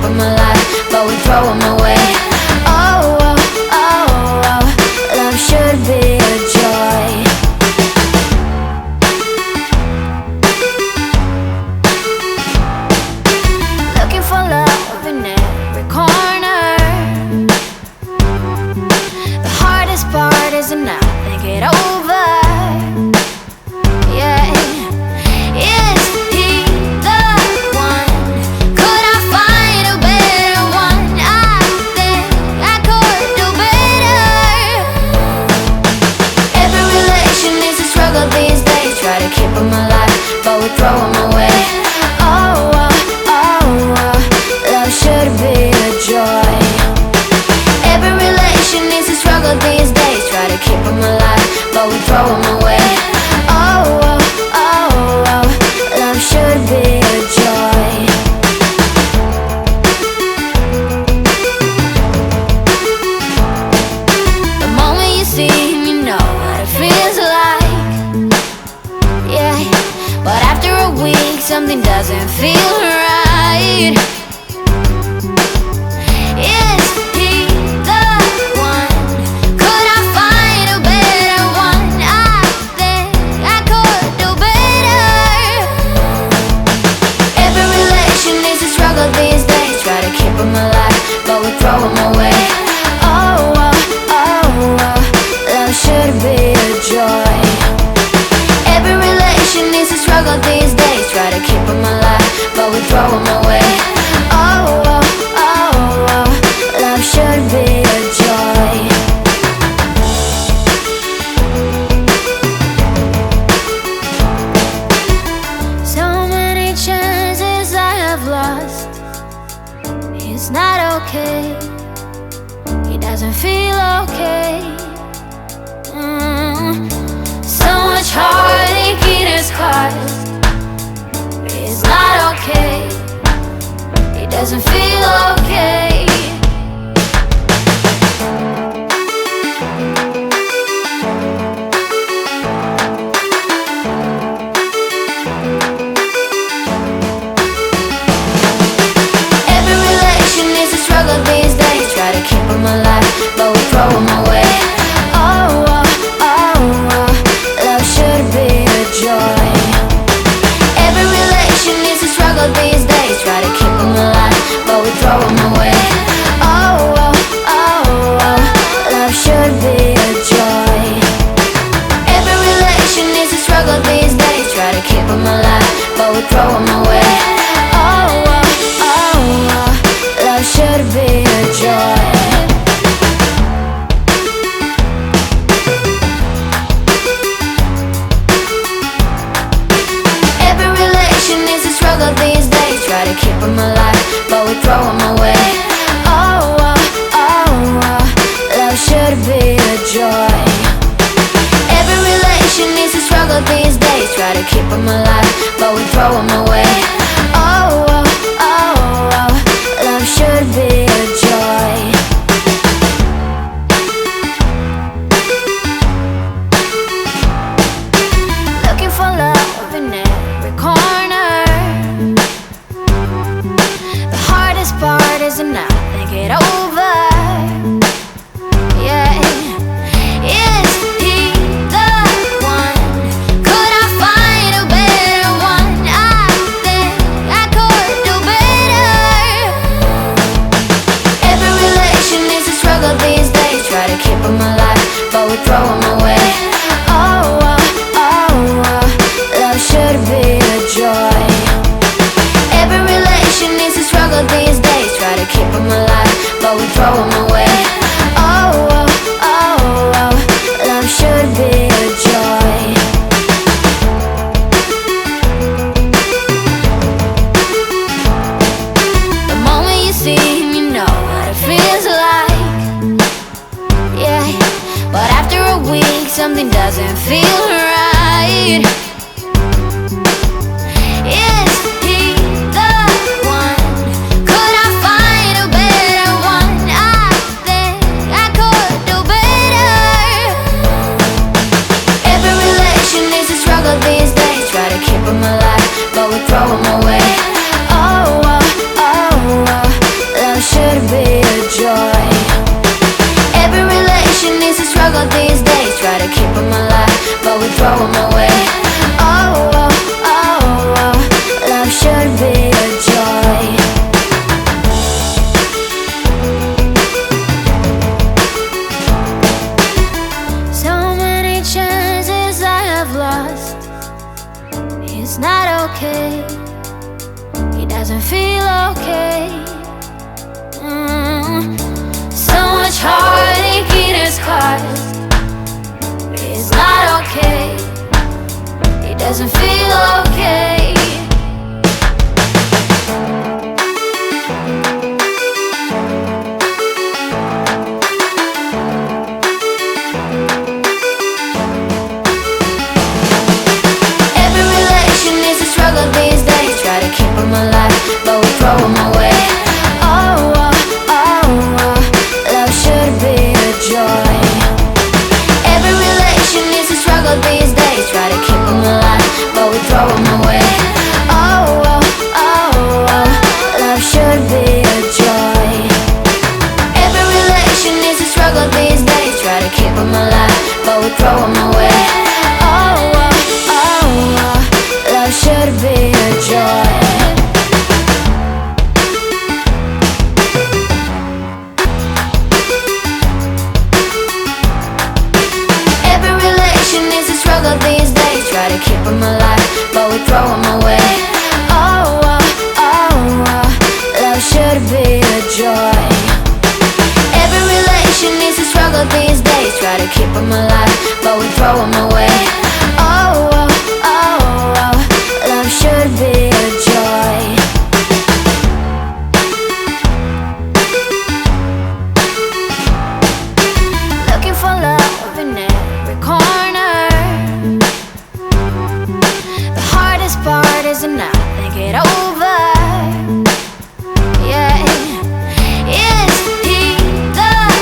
them alive, but we throw them away. Oh, oh, oh, oh, love should be a joy. Looking for love in every corner. The hardest part is to not think it over. Yeah. Is he the one? Could I find a better one? I think I could do better. Every relation is a struggle these days. Try to keep them alive, but we throw them away. Oh, oh, oh, oh, love should be a joy. Every relation is a struggle these days. Try to keep them alive, but we throw them away. Oh, oh, oh, oh, love should be a joy. The moment you see him, you know what it feels like. Yeah, but after a week, something doesn't feel right. Is he the one? Could I find a better one? I think I could do better. Every relation is a struggle these days. Try to keep them alive, but we throw them away. Oh, oh, oh, oh, love should be a joy. Every relation is a struggle these days. Try to keep them alive, but we throw them away. Oh, oh, oh, oh, love should be a joy. So many chances I have lost. It's not okay. He doesn't feel okay. So much heartache it has caused. It's not okay. He doesn't feel okay. Every relation is a struggle these days. Try to keep them alive, but we throw them away. Oh, oh, oh, oh, love should be a joy. Every relation is a struggle these days. Try to keep them alive, but we throw them away. Oh, oh, oh, oh, love should be a joy. Every relation is a struggle these days. Try to keep them alive, but we throw them away. Oh, oh, oh, oh, love should be a joy. Every relation is a struggle these days. Try to keep them alive, but we throw them away. Oh, oh, oh, oh, love should be a joy. Every relation is a struggle these days. Try to keep them alive, but we throw them away. Oh, oh, oh, oh, love should be a joy. Looking for love in every corner. The hardest part is to not think it over. Yeah. Is he the one? Could I find a better one? I think I could do better. Every relation is a struggle these days. Try to keep them alive, but we throw them away. Oh, oh, oh, oh, love should be a joy. Every relation is a struggle these days. Try to keep them alive, but we throw them away. Oh, oh, oh, oh, love should be a joy. The moment you see him, you know what it feels like. Yeah, but after a week, something doesn't feel right. Is he the one? Could I find a better one? I think I could do better. Every relation is a struggle these days. Try to keep them alive, but we throw them away. Oh, oh, oh, oh, them away. Oh, oh, oh, oh, love should be a joy. So many chances I have lost. It's not okay. He doesn't feel okay. So much heartache it has caused. It's not okay. He doesn't feel okay. Every relation is a struggle these days. Try to keep them alive, but we throw them away. Oh, oh, oh, oh, love should be a joy. Every relation is a struggle these days. Try to keep them alive, but we throw them away. Oh, oh, oh, oh, love should be a joy. Every relation is a struggle these days. Try to keep them alive, but we throw them away. Oh, oh, oh, oh, love should be a joy. Every relation is a struggle these days. Try to keep them alive, but we throw them away. Oh, oh, oh, oh, love should be a joy. Every relation is a struggle these days. Try to keep them alive, but we throw them away.